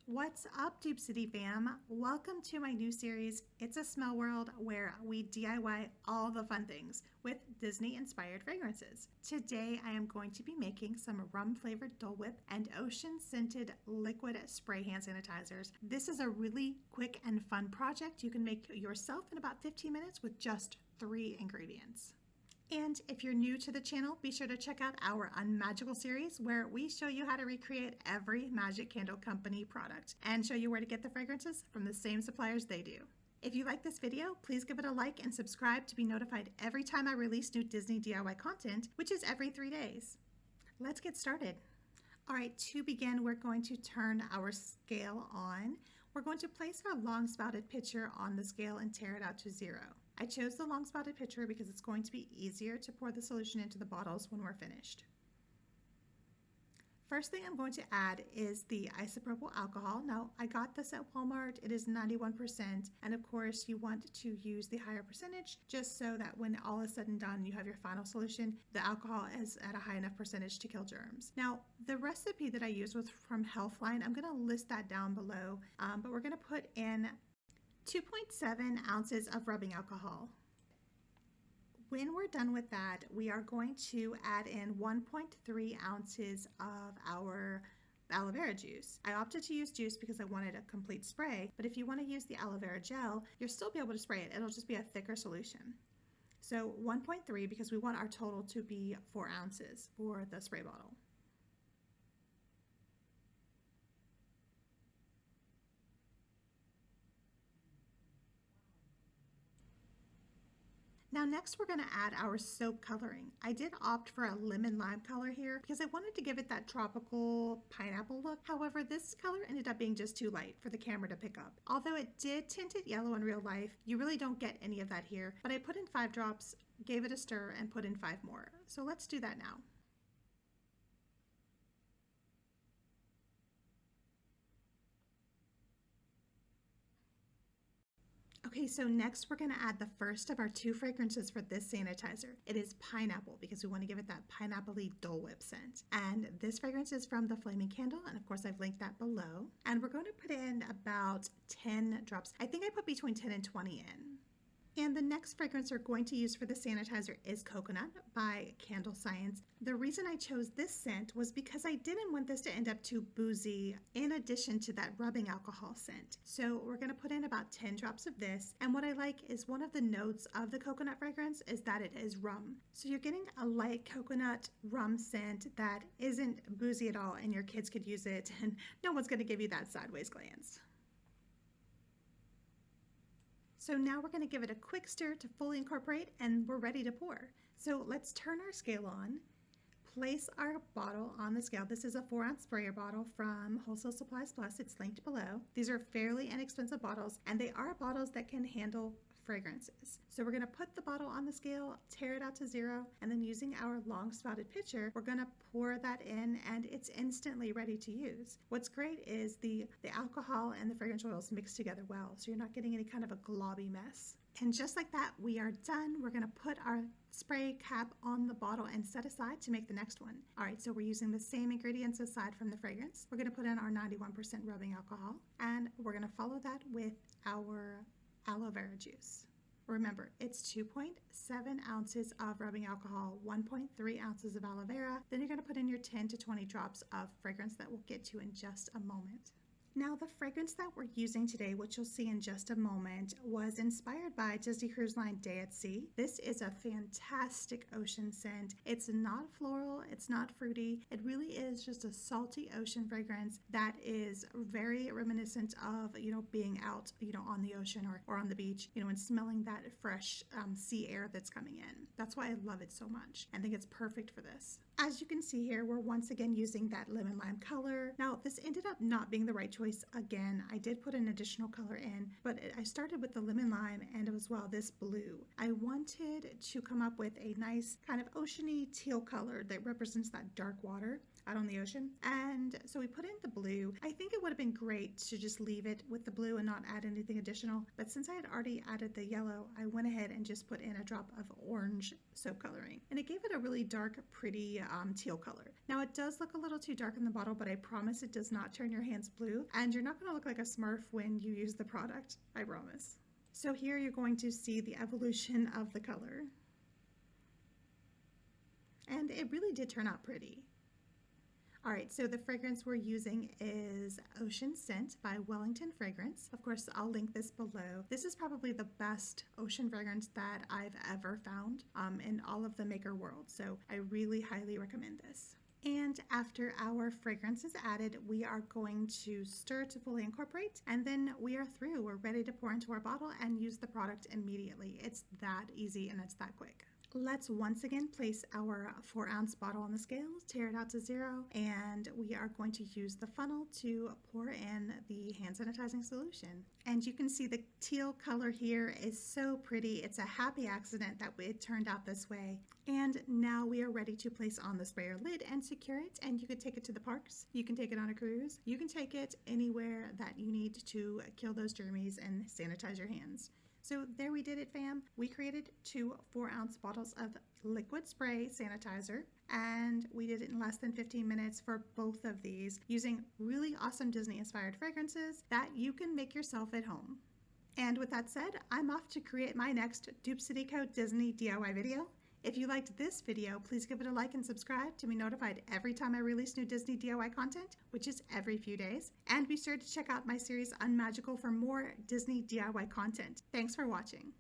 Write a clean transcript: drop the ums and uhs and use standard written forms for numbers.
What's up, Dupe City fam? Welcome to my new series, It's a Smell World, where we DIY all the fun things with Disney-inspired fragrances. Today, I am going to be making some rum-flavored Dole Whip and ocean-scented liquid spray hand sanitizers. This is a really quick and fun project you can make yourself in about 15 minutes with just 3 ingredients. And if you're new to the channel, be sure to check out our Unmagical series where we show you how to recreate every Magic Candle Company product and show you where to get the fragrances from the same suppliers they do. If you like this video, please give it a like and subscribe to be notified every time I release new Disney DIY content, which is every 3 days. Let's get started. All right, to begin, we're going to turn our scale on. We're going to place our long spouted pitcher on the scale and tare it out to 0. I chose the long spouted pitcher because it's going to be easier to pour the solution into the bottles when we're finished. First thing I'm going to add is the isopropyl alcohol. Now, I got this at Walmart. It is 91%, and of course you want to use the higher percentage just so that when all is said and done, you have your final solution, the alcohol is at a high enough percentage to kill germs. Now, the recipe that I used was from Healthline. I'm going to list that down below, but we're going to put in 2.7 ounces of rubbing alcohol. When we're done with that, we are going to add in 1.3 ounces of our aloe vera juice. I opted to use juice because I wanted a complete spray, but if you want to use the aloe vera gel, you'll still be able to spray it. It'll just be a thicker solution. So 1.3 because we want our total to be 4 ounces for the spray bottle. Now next we're going to add our soap coloring. I did opt for a lemon lime color here because I wanted to give it that tropical pineapple look. However, this color ended up being just too light for the camera to pick up. Although it did tint it yellow in real life, you really don't get any of that here. But I put in 5 drops, gave it a stir, and put in 5 more. So let's do that now. Okay, so next we're going to add the first of our 2 fragrances for this sanitizer. It is pineapple because we want to give it that pineapple-y Dole Whip scent. And this fragrance is from the Flaming Candle, and of course I've linked that below. And we're going to put in about 10 drops. I think I put between 10 and 20 in. And the next fragrance we're going to use for the sanitizer is Coconut by Candle Science. The reason I chose this scent was because I didn't want this to end up too boozy in addition to that rubbing alcohol scent. So we're going to put in about 10 drops of this. And what I like is one of the notes of the coconut fragrance is that it is rum. So you're getting a light coconut rum scent that isn't boozy at all, and your kids could use it and no one's going to give you that sideways glance. So now we're going to give it a quick stir to fully incorporate and we're ready to pour. So let's turn our scale on, place our bottle on the scale. This is a 4-ounce sprayer bottle from Wholesale Supplies Plus. It's linked below. These are fairly inexpensive bottles and they are bottles that can handle fragrances. So we're going to put the bottle on the scale, tare it out to 0, and then using our long spouted pitcher, we're going to pour that in and it's instantly ready to use. What's great is the alcohol and the fragrance oils mix together well, so you're not getting any kind of a globby mess. And just like that, we are done. We're going to put our spray cap on the bottle and set aside to make the next one. All right, so we're using the same ingredients aside from the fragrance. We're going to put in our 91% rubbing alcohol, and we're going to follow that with our aloe vera juice. Remember, it's 2.7 ounces of rubbing alcohol, 1.3 ounces of aloe vera. Then you're going to put in your 10 to 20 drops of fragrance that we'll get to in just a moment. Now, the fragrance that we're using today, which you'll see in just a moment, was inspired by Disney Cruise Line Day at Sea. This is a fantastic ocean scent. It's not floral, it's not fruity. It really is just a salty ocean fragrance that is very reminiscent of, being out, on the ocean or on the beach, and smelling that fresh sea air that's coming in. That's why I love it so much. I think it's perfect for this. As you can see here, we're once again using that lemon lime color. Now, this ended up not being the right choice again. I did put an additional color in, but I started with the lemon lime and as well this blue. I wanted to come up with a nice kind of oceany teal color that represents that dark water. out on the ocean. And so we put in the blue. I think it would have been great to just leave it with the blue and not add anything additional. But since I had already added the yellow, I went ahead and just put in a drop of orange soap coloring. And it gave it a really dark, pretty teal color. Now it does look a little too dark in the bottle, but I promise it does not turn your hands blue. And you're not going to look like a Smurf when you use the product. I promise. So here you're going to see the evolution of the color. And it really did turn out pretty. All right, so the fragrance we're using is Ocean Scent by Wellington Fragrance. Of course, I'll link this below. This is probably the best ocean fragrance that I've ever found in all of the maker world. So I really highly recommend this. And after our fragrance is added, we are going to stir to fully incorporate, and then we are through. We're ready to pour into our bottle and use the product immediately. It's that easy and it's that quick. Let's once again place our 4-ounce bottle on the scales, tear it out to 0, and we are going to use the funnel to pour in the hand sanitizing solution. And you can see the teal color here is so pretty. It's a happy accident that it turned out this way. And now we are ready to place on the sprayer lid and secure it, and you can take it to the parks, you can take it on a cruise, you can take it anywhere that you need to kill those germs and sanitize your hands. So there we did it, fam. We created 2 4-ounce bottles of liquid spray sanitizer, and we did it in less than 15 minutes for both of these using really awesome Disney-inspired fragrances that you can make yourself at home. And with that said, I'm off to create my next Dupe City Code Disney DIY video. If you liked this video, please give it a like and subscribe to be notified every time I release new Disney DIY content, which is every few days. And be sure to check out my series Unmagical for more Disney DIY content. Thanks for watching.